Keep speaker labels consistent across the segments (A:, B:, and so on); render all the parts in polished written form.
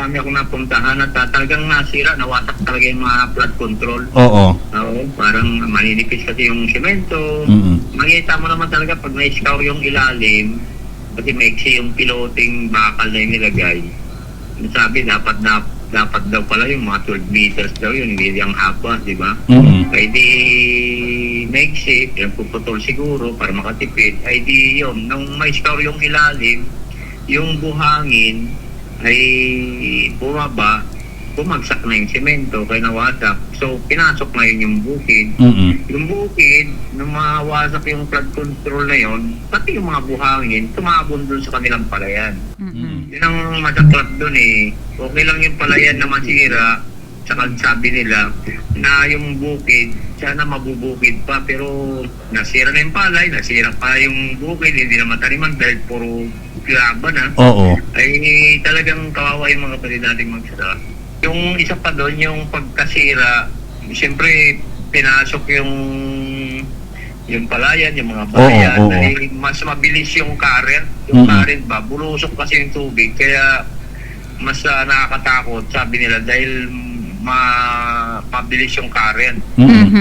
A: marami akong napuntahan at talagang nasira, nawasak talaga yung mga flood control.
B: Oo.
A: Oo, parang maninipis kasi yung semento. Makita mo naman talaga pag na-scour yung ilalim, kasi maiksi yung piloting bakal na yung nilagay. Sabi, dapat daw pala yung mga 12 meters daw yun, hindi yung haba, di ba? Kaya di maiksi, yung puputol siguro para makatipid, ay di yun, nung may scour yung ilalim, yung buhangin ay bumaba, bumagsak na yung semento, kaya nawasak. So, pinasok na yun yung bukid. Yung bukid, nung mawasak yung flood control na yun, pati yung mga buhangin, tumabon dun sa kanilang palayan. Yun ang masaklap dun eh. Okay lang yung palayan na masira, saka sabi nila na yung bukid, sana mabubukid pa, pero nasira na yung palay, nasira pa yung bukid, hindi na mataniman dahil puro laban na.
B: Oo.
A: Ay talagang kawawa yung mga pwede nating magsara. Yung isa pa doon, yung pagkasira, siyempre pinasok yung palayan, yung mga bayan, ay mas mabilis yung current. Yung current ba, bulusok kasi yung tubig, kaya mas nakakatakot, sabi nila, dahil mabilis yung current.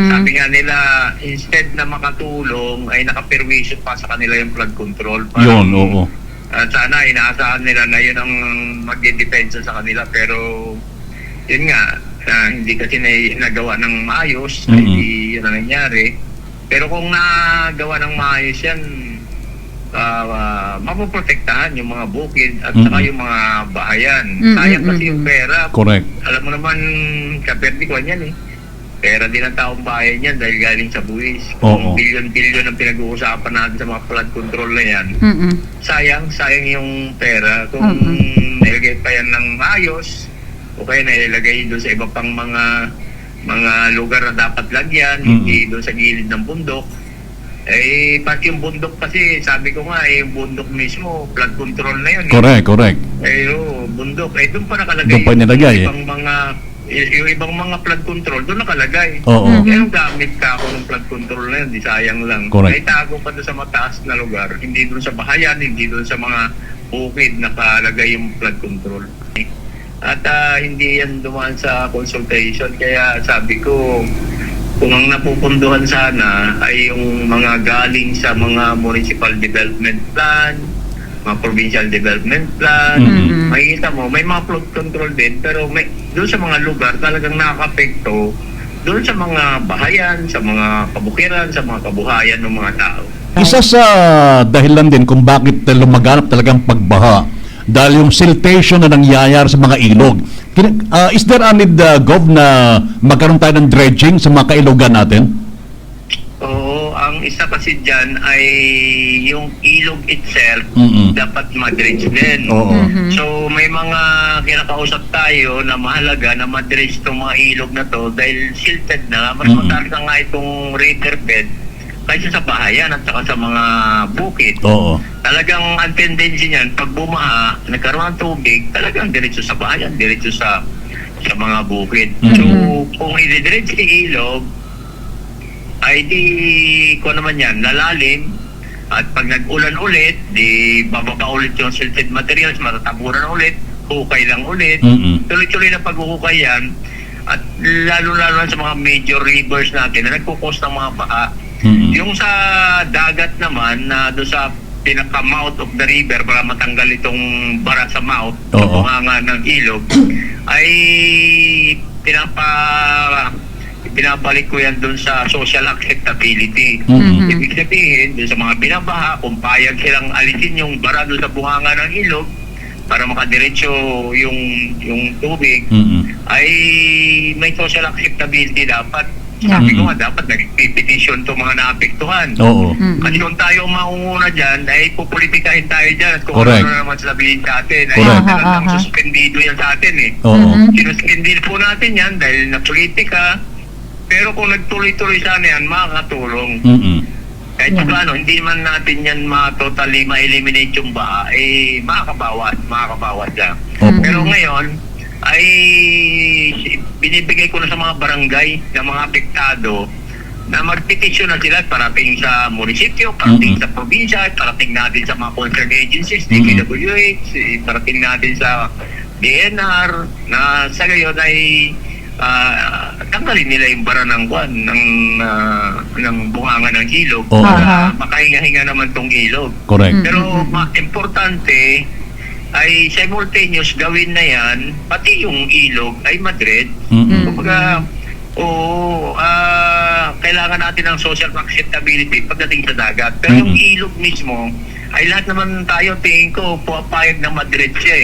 A: Sabi nga nila, instead na makatulong, ay nakapermission pa sa kanila yung flood control.
B: Yun, oo.
A: Sana inaasahan nila na yun ang magdedepensa sa kanila, pero yun nga, hindi kasi nagawa ng maayos, hindi yun ang nangyari. Pero kung nagawa ng maayos yan, mapoprotektahan yung mga bukid at saka yung mga bahayan. Sayang kasi yung pera.
B: Correct.
A: Alam mo naman, kaperdikwan yan eh. Pera din ang taong bayan yan dahil galing sa buwis. Kung bilyon-bilyon ang pinag-uusapan natin sa mga flood control na yan, sayang yung pera. Kung nilagay pa yan ng ayos, o kaya nilagay doon sa iba pang mga lugar na dapat lagyan, hindi doon sa gilid ng bundok. Eh, pati yung bundok kasi, sabi ko nga, yung bundok mismo, flood control na yun.
B: Correct.
A: Eh, bundok. Eh, doon pa nakalagay.
B: Doon pa nilagay,
A: yung ibang mga flood control, doon nakalagay.
B: Oo.
A: Kaya gamit ka ako ng flood control na yun, di sayang lang.
B: Correct.
A: Ay tago pa doon sa mataas na lugar, hindi doon sa bahayan, hindi doon sa mga bukid nakalagay yung flood control. At hindi yan dumaan sa consultation, kaya sabi ko, kung ang napupunduhan sana ay yung mga galing sa mga municipal development plan, mga provincial development plan, makikita mo, may mga flood control din, pero may doon sa mga lugar talagang nakaka-apekto doon sa mga bahayan, sa mga kabukiran, sa mga kabuhayan ng mga tao.
B: Isa sa dahilan din kung bakit lumaganap talagang pagbaha dahil yung siltation na nangyayari sa mga ilog. Is there a need, Gov, na magkaroon tayo ng dredging sa mga kailogan natin?
A: Oo, ang isa kasi dyan ay yung ilog itself dapat ma-dredge din. So may mga kinakausap tayo na mahalaga na ma-dredge itong mga ilog na to dahil silted na, mas mataas na nga itong riverbed kaysa sa bahayan at saka sa mga bukid.
B: Oo.
A: Talagang ang tendency niyan, pag bumaha, nagkaroon ng tubig, talagang diretso sa bahayan, diretso sa mga bukid. So kung i-dredge yung ilog, ay di ko naman yan, lalalim, at pag nag-ulan ulit, di bababa ulit yung silted materials, matataburan ulit, hukay lang ulit, tuloy-tuloy na pag-hukay yan, at lalo-lalo sa mga major rivers natin na nagkukos ng mga baha. Yung sa dagat naman, na doon sa pinaka-mouth of the river para matanggal itong bara sa mouth, bunganga ng ilog, ay pinabalik ko yan doon sa social acceptability. Ibig sabihin, doon sa mga binabaha, kung payag silang alisin yung bara doon sa bunganga ng ilog para makadiretso yung tubig, ay may social acceptability dapat. Sabi ko nga, dapat nag-petition to mga naapektuhan. Kasi kung tayo maunguna dyan, ay pupolitikahin tayo dyan. At kung ano naman sabihin sa atin, ay talagang suspendido yan sa atin eh. Sinuspendid po natin yan dahil na politika. Pero kung nagtuloy-tuloy sana yan, makakatulong. Kahit saka hindi man natin yan totally ma-eliminate yung baha, eh makakabawas lang. Pero ngayon, ay binibigay ko na sa mga barangay na mga apektado na magpetisyon na sila parating sa munisipyo, parating sa probinsya, parating natin sa mga concerned agencies, DPWH, parating natin sa DNR na sa gayon ay tanggalin nila yung bara ng buwan ng bunganga ng ilog
B: Oo.
A: para makahinga-hinga naman tong ilog.
B: Correct.
A: Pero importante ay simultaneous gawin na yan, pati yung ilog ay madred. Kumbaga, kailangan natin ng social acceptability pagdating sa dagat. Pero yung ilog mismo, ay lahat naman tayo, tingin ko, papayag na madred siya eh.